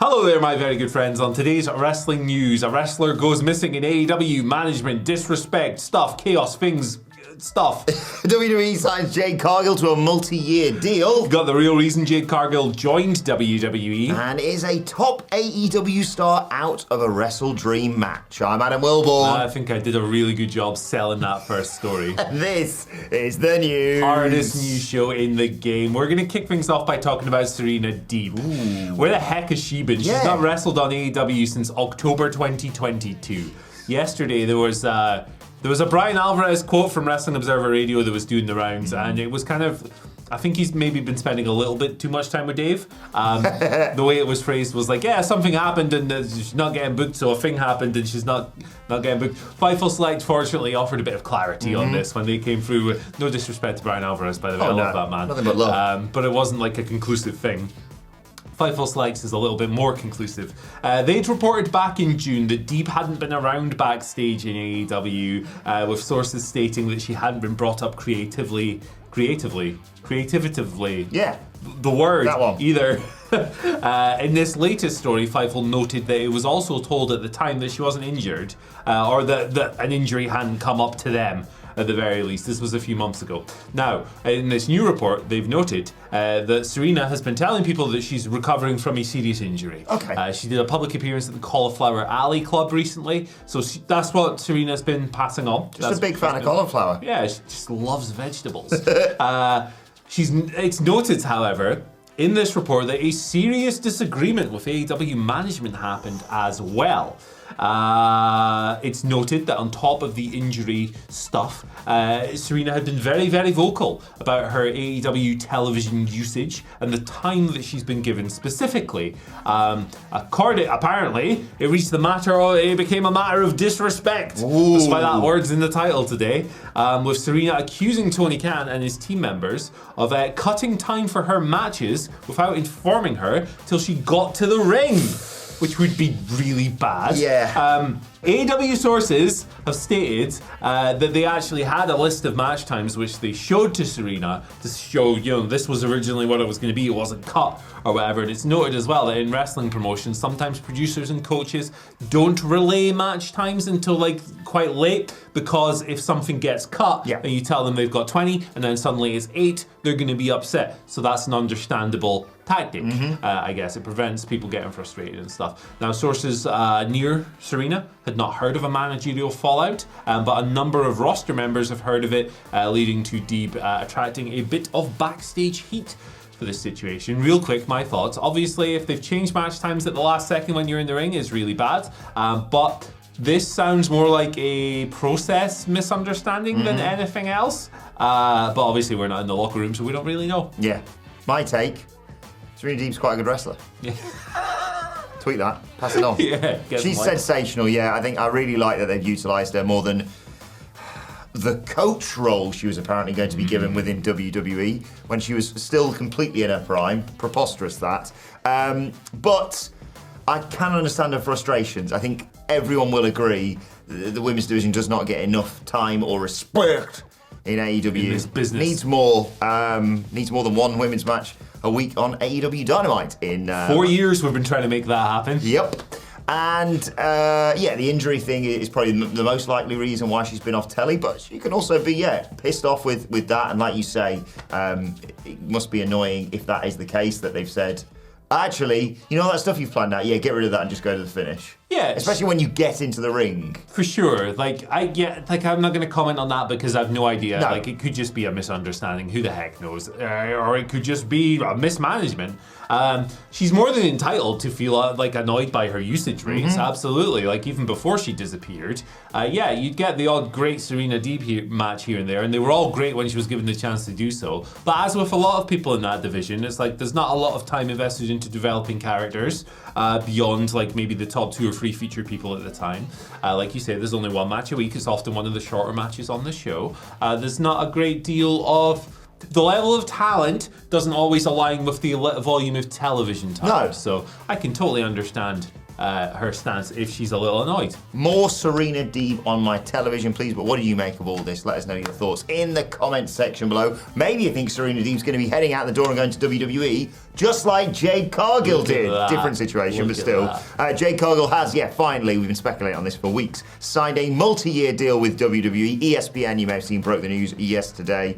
Hello there, my very good friends. On today's wrestling news, a wrestler goes missing in AEW, management, disrespect, stuff, chaos, things, stuff. WWE signs Jade Cargill to a multi-year deal. Got the real reason Jade Cargill joined WWE. And is a top AEW star out of a WrestleDream match. I'm Adam Wilborn. I think I did a really good job selling that first story. This is the news. Hardest news show in the game. We're going to kick things off by talking about Serena Deeb. Ooh. Where the heck has she been? She's not wrestled on AEW since October 2022. Yesterday there was a Brian Alvarez quote from Wrestling Observer Radio that was doing the rounds, and it was kind of, I think he's maybe been spending a little bit too much time with Dave. The way it was phrased was like, yeah, something happened and she's not getting booked, so a thing happened and she's not getting booked. Fightful Select fortunately offered a bit of clarity on this when they came through. With no disrespect to Brian Alvarez, by the way, I love that man. Nothing but love. But it wasn't like a conclusive thing. Fightful Selects is a little bit more conclusive. They'd reported back in June that Deeb hadn't been around backstage in AEW, with sources stating that she hadn't been brought up creatively. Yeah. The word. That one. Either. In this latest story, Fightful noted that it was also told at the time that she wasn't injured, or that an injury hadn't come up to them. At the very least. This was a few months ago. Now, in this new report, they've noted that Serena has been telling people that she's recovering from a serious injury. Okay. She did a public appearance at the Cauliflower Alley Club recently, so that's what Serena's been passing on. Just a big fan of cauliflower. Yeah, she just loves vegetables. It's noted, however, in this report that a serious disagreement with AEW management happened as well. It's noted that on top of the injury stuff, Serena had been very, very vocal about her AEW television usage and the time that she's been given specifically. Apparently, it became a matter of disrespect. Ooh. That's why that word's in the title today. With Serena accusing Tony Khan and his team members of cutting time for her matches without informing her till she got to the ring, which would be really bad. Yeah. AEW sources have stated that they actually had a list of match times which they showed to Serena to show, this was originally what it was going to be. It wasn't cut or whatever. And it's noted as well that in wrestling promotions, sometimes producers and coaches don't relay match times until quite late, because if something gets cut and you tell them they've got 20 and then suddenly it's 8, they're going to be upset. So that's an understandable tactic, I guess. It prevents people getting frustrated and stuff. Now, sources near Serena had not heard of a managerial fallout, but a number of roster members have heard of it, leading to Deeb attracting a bit of backstage heat for this situation. Real quick, my thoughts. Obviously, if they've changed match times at the last second when you're in the ring, is really bad, but this sounds more like a process misunderstanding than anything else. But obviously, we're not in the locker room, so we don't really know. Yeah. My take, Serena Deeb's quite a good wrestler. Yeah. Tweet that, pass it on. She's sensational, I think I really like that they've utilised her more than the coach role she was apparently going to be given within WWE when she was still completely in her prime. Preposterous, that. But I can understand her frustrations. I think everyone will agree that the women's division does not get enough time or respect in AEW. In this business. Needs more than one women's match a week on AEW Dynamite in 4 years we've been trying to make that happen. Yep. And the injury thing is probably the most likely reason why she's been off telly, but she can also be pissed off with that, and like you say, it must be annoying if that is the case, that they've said, actually, that stuff you've planned out, get rid of that and just go to the finish. Yeah. Especially when you get into the ring. For sure. I'm not going to comment on that because I have no idea. No. It could just be a misunderstanding. Who the heck knows? Or it could just be a mismanagement. She's more than entitled to feel annoyed by her usage rates. Absolutely. Even before she disappeared. You'd get the odd great Serena Deeb match here and there, and they were all great when she was given the chance to do so. But as with a lot of people in that division, it's there's not a lot of time invested into developing characters beyond maybe the top 2 or 3 featured people at the time. Like you say, there's only one match a week. It's often one of the shorter matches on the show. There's not a great deal of... The level of talent doesn't always align with the volume of television time. No. So I can totally understand her stance if she's a little annoyed. More Serena Deeb on my television, please. But what do you make of all this? Let us know your thoughts in the comments section below. Maybe you think Serena Deeb's going to be heading out the door and going to WWE, just like Jade Cargill did. Different situation, but still. Jade Cargill has, finally, we've been speculating on this for weeks, signed a multi-year deal with WWE. ESPN, you may have seen, broke the news yesterday.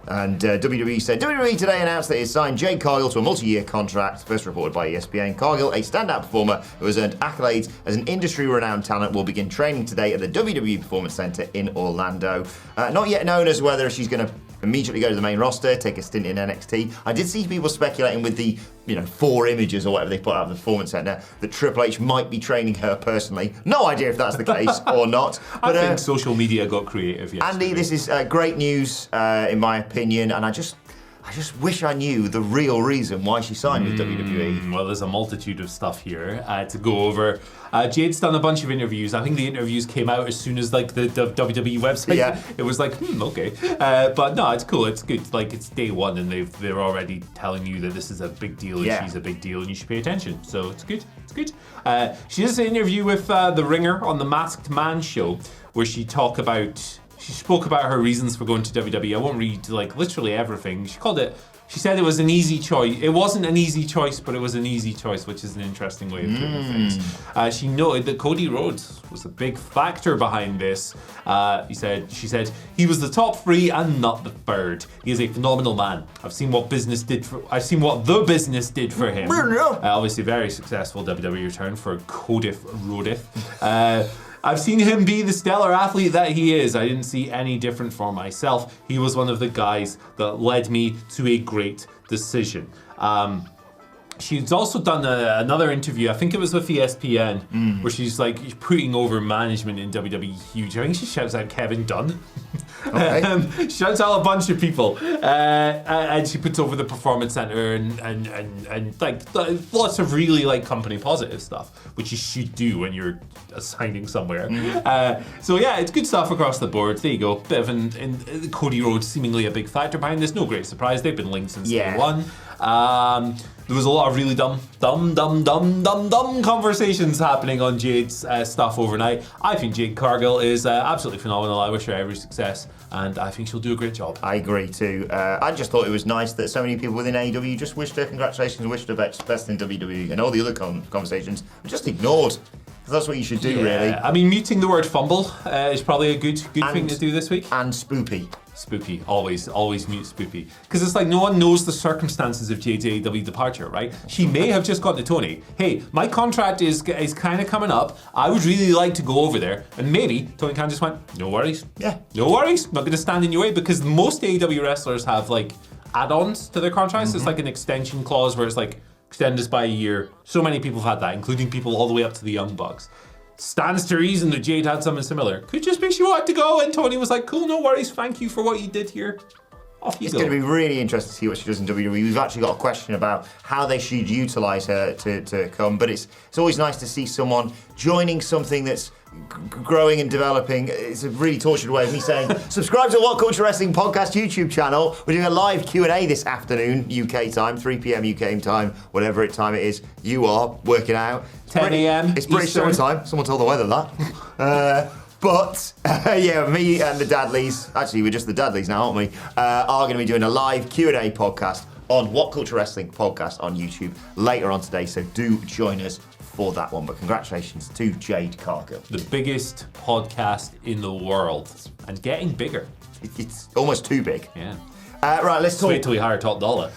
And WWE said, WWE today announced that it signed Jade Cargill to a multi-year contract, first reported by ESPN. Cargill, a standout performer who has earned accolades as an industry-renowned talent, will begin training today at the WWE Performance Center in Orlando. Not yet known as whether she's going to immediately go to the main roster, take a stint in NXT. I did see people speculating with the 4 images or whatever they put out of the Performance Center that Triple H might be training her personally. No idea if that's the case or not. But I think social media got creative yesterday. Andy, this is great news in my opinion, and I just wish I knew the real reason why she signed with WWE. Well, there's a multitude of stuff here to go over. Jade's done a bunch of interviews. I think the interviews came out as soon as the WWE website. Yeah. It was like, okay. But no, it's cool. It's good. It's day one, and they're already telling you that this is a big deal, and she's a big deal, and you should pay attention. So it's good. It's good. She does an interview with The Ringer on the Masked Man show, where she spoke about her reasons for going to WWE. I won't read literally everything. She said it was an easy choice. It wasn't an easy choice, but it was an easy choice, which is an interesting way of putting things. She noted that Cody Rhodes was a big factor behind this. She said he was the top 3 and not the 3rd. He is a phenomenal man. I've seen what the business did for him. Obviously, very successful WWE return for Cody Rhodes. I've seen him be the stellar athlete that he is. I didn't see any different for myself. He was one of the guys that led me to a great decision. She's also done another interview, I think it was with ESPN, where she's putting over management in WWE huge. I think she shouts out Kevin Dunn. Okay. Shouts out a bunch of people. And she puts over the Performance Center and lots of really company positive stuff, which you should do when you're signing somewhere. So yeah, it's good stuff across the board. There you go. Bit of Cody Rhodes seemingly a big factor behind this. No great surprise. They've been linked since day one. There was a lot of really dumb conversations happening on Jade's stuff overnight. I think Jade Cargill is absolutely phenomenal. I wish her every success, and I think she'll do a great job. I agree too. I just thought it was nice that so many people within AEW just wished her congratulations, wished her best in WWE, and all the other conversations were just ignored. That's what you should do, really. I mean, muting the word fumble is probably a good thing to do this week. And spoopy. Spoopy, always mute spoopy. Because it's no one knows the circumstances of Jade's AEW departure, right? She may have just gone to Tony, hey, my contract is kind of coming up, I would really like to go over there. And maybe Tony Khan just went, no worries. Yeah. No worries, not going to stand in your way, because most AEW wrestlers have add-ons to their contracts. It's an extension clause where it's extend us by a year. So many people have had that, including people all the way up to the Young Bucks. Stands to reason that Jade had something similar. Could just be she wanted to go, and Tony was like, cool, no worries, thank you for what you did here. Off you go. It's going to be really interesting to see what she does in WWE. We've actually got a question about how they should utilise her to come, but it's always nice to see someone joining something that's growing and developing. It's a really tortured way of me saying, subscribe to WhatCulture Wrestling Podcast YouTube channel. We're doing a live Q&A this afternoon, UK time, 3 p.m. UK time, whatever time it is you are working out. 10 a.m. It's British summer time. Someone told the weather that. But me and the Dadleys, actually we're just the Dadleys now, aren't we, are going to be doing a live Q&A podcast on WhatCulture Wrestling Podcast on YouTube later on today, so do join us for that one. But congratulations to Jade Cargill. The biggest podcast in the world, and getting bigger. It's almost too big. Yeah. Right, let's talk. Wait till we hire Top Dollar.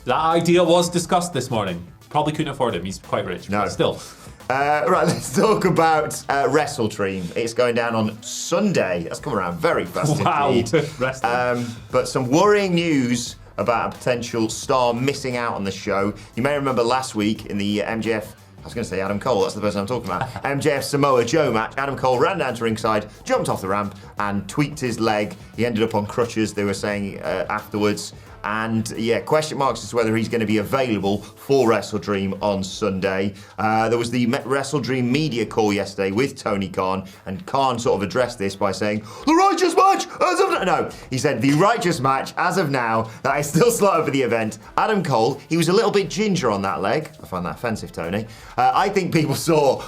That idea was discussed this morning. Probably couldn't afford him. He's quite rich. No. But still. Right, let's talk about WrestleDream. It's going down on Sunday. That's coming around very fast indeed. But some worrying news about a potential star missing out on the show. You may remember last week in the MJF, I was going to say Adam Cole, that's the person I'm talking about, MJF Samoa Joe match, Adam Cole ran down to ringside, jumped off the ramp and tweaked his leg. He ended up on crutches, they were saying afterwards. And question marks as to whether he's going to be available for WrestleDream on Sunday. There was the WrestleDream media call yesterday with Tony Khan, and Khan sort of addressed this by saying, the righteous match! No, he said, the righteous match, as of now, that is still slotted for the event. Adam Cole, he was a little bit ginger on that leg. I find that offensive, Tony. I think people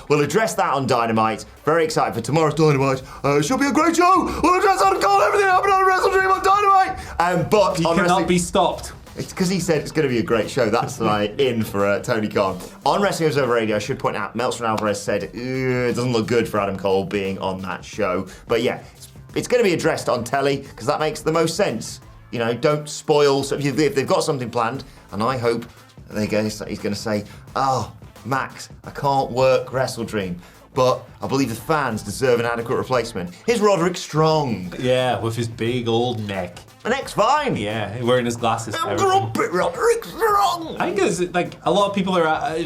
will address that on Dynamite. Very excited for tomorrow's Dynamite. Should be a great show. We'll address Adam Cole, everything happened on WrestleDream on Dynamite. But he cannot be stopped. It's because he said it's going to be a great show. That's like in for Tony Khan. On Wrestling Observer Radio, I should point out, Meltzer and Alvarez said it doesn't look good for Adam Cole being on that show. But yeah, it's going to be addressed on telly because that makes the most sense. You know, don't spoil. So if they've got something planned, and I hope he's going to say, "Oh, Max, I can't work WrestleDream, but I believe the fans deserve an adequate replacement." Here's Roderick Strong. Yeah, with his big old neck. My neck's fine. Yeah, wearing his glasses. I'm grumpy, Roderick Strong. I think it's like a lot of people are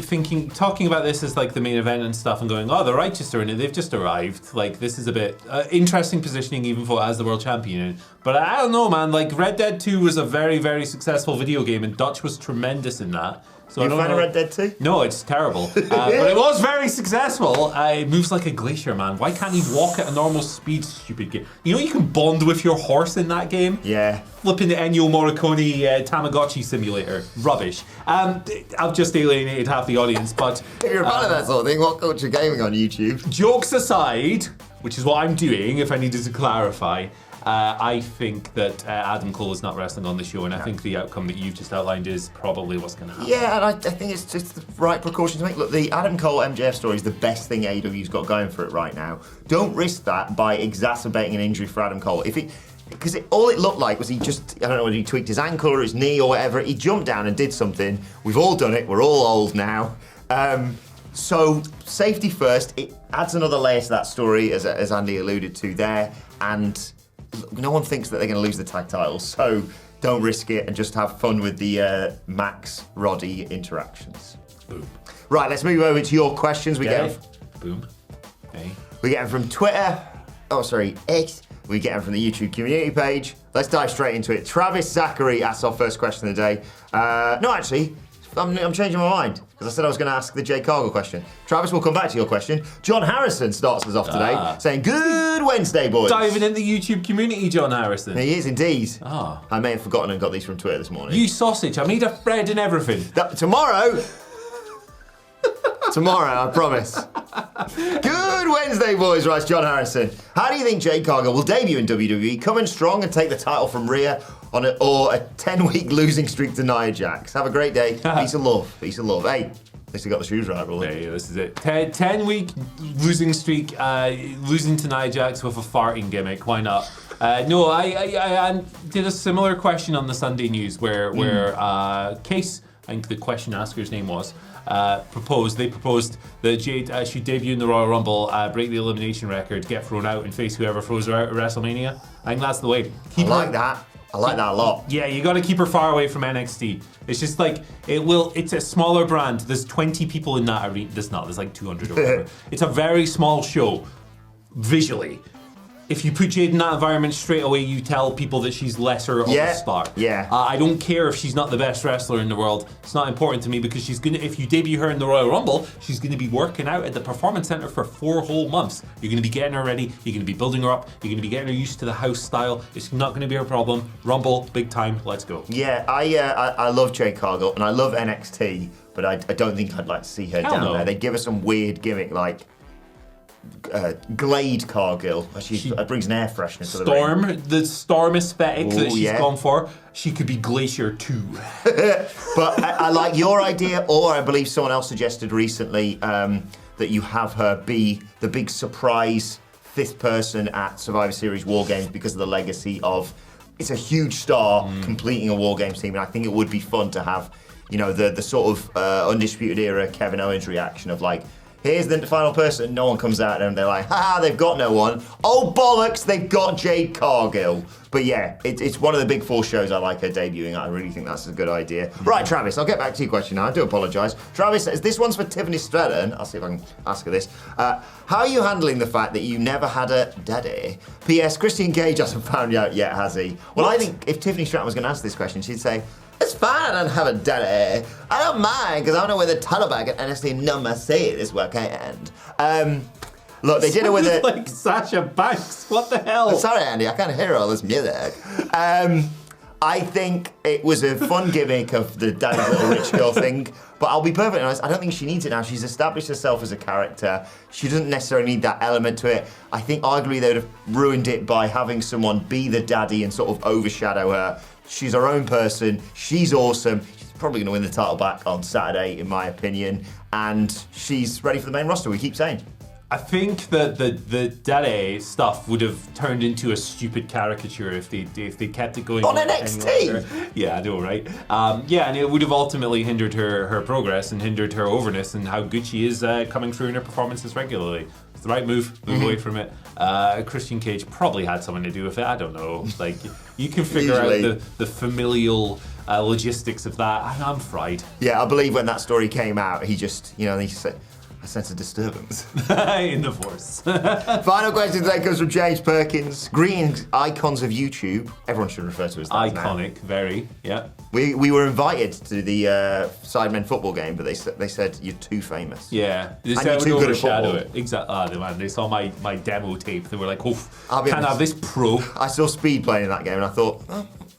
talking about this as like the main event and stuff and going, oh, the Righteous are in it. They've just arrived. Like, this is a bit interesting positioning even for as the world champion. But I don't know, man. Like, Red Dead 2 was a very, very successful video game and Dutch was tremendous in that. So you a fan of Red Dead 2? No, it's terrible. But it was very successful. It moves like a glacier, man. Why can't he walk at a normal speed, stupid game? You know you can bond with your horse in that game? Yeah. Flipping the Ennio Morricone Tamagotchi simulator. Rubbish. I've just alienated half the audience, but... If you're a fan of that sort of thing, WhatCulture Gaming on YouTube. Jokes aside, which is what I'm doing, if I needed to clarify, I think that Adam Cole is not wrestling on the show, and I think the outcome that you've just outlined is probably what's going to happen. Yeah, and I think it's just the right precaution to make. Look, the Adam Cole MJF story is the best thing AEW's got going for it right now. Don't risk that by exacerbating an injury for Adam Cole. Because all it looked like was he just, I don't know whether he tweaked his ankle or his knee or whatever, he jumped down and did something. We've all done it, we're all old now. So safety first, it adds another layer to that story, as Andy alluded to there, and no one thinks that they're going to lose the tag titles, so don't risk it and just have fun with the Max Roddy interactions. Boom. Right, let's move over to your questions. We get Boom. Hey. We get them from Twitter. X. We get them from the YouTube community page. Let's dive straight into it. Travis Zachary asks our first question of the day. No, actually, I'm changing my mind because I said I was going to ask the Jade Cargill question. Travis, we'll come back to your question. John Harrison starts us off today saying, "Good Wednesday, boys." Diving in the YouTube community, John Harrison. He is indeed. Ah. I may have forgotten and got these from Twitter this morning. You sausage. I made a thread and everything. Tomorrow, I promise. Good Wednesday, boys, writes John Harrison. How do you think Jade Cargill will debut in WWE, come in strong and take the title from Rhea or a 10-week losing streak to Nia Jax? Have a great day. Peace and love. Peace and love. Hey, at least I got the shoes right, bro. Hey, this is it. 10-week losing streak, losing to Nia Jax with a farting gimmick. Why not? No, I did a similar question on the Sunday News where Case, I think the question asker's name was, proposed that Jade should debut in the Royal Rumble, break the elimination record, get thrown out, and face whoever throws her out at WrestleMania. I think that's the way. I like that a lot. Yeah, you got to keep her far away from NXT. It's just like it's a smaller brand. There's 20 people in that arena. There's like 200 or whatever. It's a very small show visually. If you put Jade in that environment straight away, you tell people that she's lesser of a star. Yeah. I don't care if she's not the best wrestler in the world. It's not important to me because if you debut her in the Royal Rumble, she's gonna be working out at the Performance Center for 4 whole months. You're gonna be getting her ready. You're gonna be building her up. You're gonna be getting her used to the house style. It's not gonna be a problem. Rumble, big time. Let's go. Yeah, I love Jade Cargill and I love NXT, but I don't think I'd like to see her down there. They give her some weird gimmick like Glade Cargill. She brings an air freshener to the ring. The Storm aesthetic that she's gone for. She could be Glacier too. But I like your idea, or I believe someone else suggested recently that you have her be the big surprise 5th person at Survivor Series War Games because of the legacy of it's a huge star completing a War Games team, and I think it would be fun to have, you know, the sort of Undisputed Era Kevin Owens reaction of like, here's the final person, no one comes out and they're like, they've got no one. Oh, bollocks, they've got Jade Cargill. But yeah, it's one of the big 4 shows I like her debuting. I really think that's a good idea. Right, Travis, I'll get back to your question now. I do apologise. Travis says, this one's for Tiffany Stratton. I'll see if I can ask her this. How are you handling the fact that you never had a daddy? P.S. Christian Cage hasn't found you out yet, has he? Well, I think if Tiffany Stratton was going to answer this question, she'd say, it's fine, I don't have a daddy. I don't mind, because I don't know where the title bag at NXT number 6 this weekend. Look, they did it with it. Like Sasha Banks. What the hell? Sorry, Andy, I can't hear all this music. I think it was a fun gimmick of the daddy's little rich girl thing, but I'll be perfectly honest, I don't think she needs it now. She's established herself as a character. She doesn't necessarily need that element to it. I think arguably they would have ruined it by having someone be the daddy and sort of overshadow her. She's her own person. She's awesome. She's probably going to win the title back on Saturday, in my opinion, and she's ready for the main roster, we keep saying. I think that the daddy stuff would have turned into a stupid caricature if they kept it going on NXT. Yeah, I know, right? Yeah, and it would have ultimately hindered her progress and hindered her overness and how good she is coming through in her performances regularly. It's the right move away from it. Christian Cage probably had something to do with it. I don't know. Like you can figure out the familial logistics of that. I'm fried. Yeah, I believe when that story came out, he just, he said, a sense of disturbance. In the Force. Final question today comes from James Perkins. Greetings, icons of YouTube. Everyone should refer to us as that iconic, now. Very, yeah. We were invited to the Sidemen football game, but they said you're too famous. Yeah, they and said you're too good at football. It. Exactly. Man, they saw my demo tape. They were like, "Oh, can't have this pro." I saw Speed playing in that game, and I thought,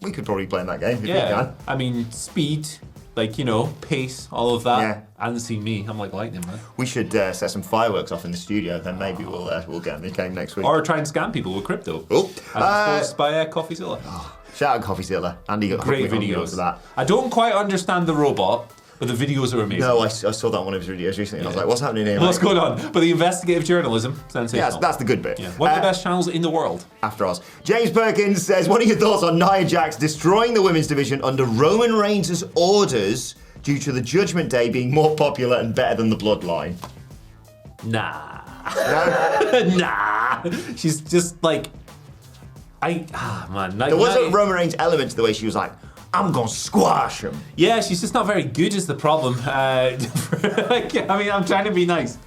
we could probably play in that game if we can. I mean, Speed. Like, pace, all of that. Yeah. Hasn't seen me. I'm like lightning, man. We should set some fireworks off in the studio, then maybe we'll get in the game next week. Or try and scam people with crypto. Oh. As exposed by CoffeeZilla. Shout out CoffeeZilla. Andy got great videos for that. I don't quite understand the robot, but the videos are amazing. No, I saw that on one of his videos recently, and I was like, what's happening here, What's going on? But the investigative journalism, sensational. Yeah, that's the good bit. Yeah. One of the best channels in the world. After us. James Perkins says, what are your thoughts on Nia Jax destroying the women's division under Roman Reigns' orders due to the Judgment Day being more popular and better than the Bloodline? Nah. No? Nah. She's just like... man. There was a Roman Reigns element to the way she was like, I'm gonna squash him. Yeah, she's just not very good is the problem. I'm trying to be nice.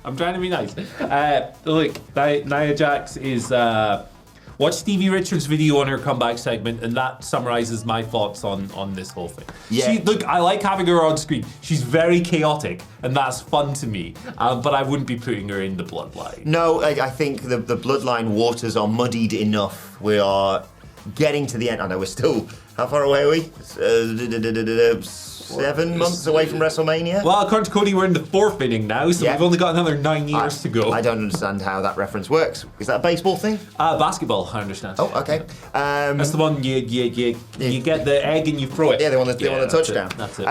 Look, Nia Jax is... watch Stevie Richards' video on her comeback segment, and that summarizes my thoughts on this whole thing. Yeah. I like having her on screen. She's very chaotic, and that's fun to me. But I wouldn't be putting her in the Bloodline. No, I think the Bloodline waters are muddied enough. We are getting to the end. I know we're still... How far away are we? 7 months away from WrestleMania? Well, according to Cody, we're in the 4th inning now, so we've only got another 9 years to go. I don't understand how that reference works. Is that a baseball thing? Basketball, I understand. Oh, okay. That's the one you get the egg and you throw it. Yeah, they want the touchdown. That's it.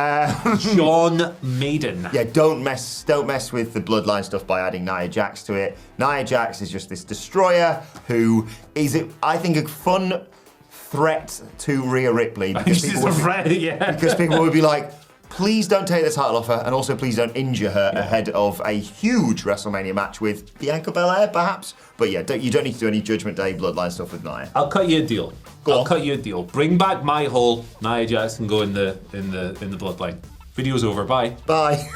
Sean Maiden. Yeah, don't mess with the Bloodline stuff by adding Nia Jax to it. Nia Jax is just this destroyer who is, I think, a fun threat to Rhea Ripley because people would be like, please don't take the title off her, and also please don't injure her ahead of a huge WrestleMania match with Bianca Belair, perhaps. But yeah, you don't need to do any Judgment Day Bloodline stuff with Nia. I'll cut you a deal. Cut you a deal. Bring back my whole Nia Jax and go in the Bloodline. Video's over. Bye. Bye.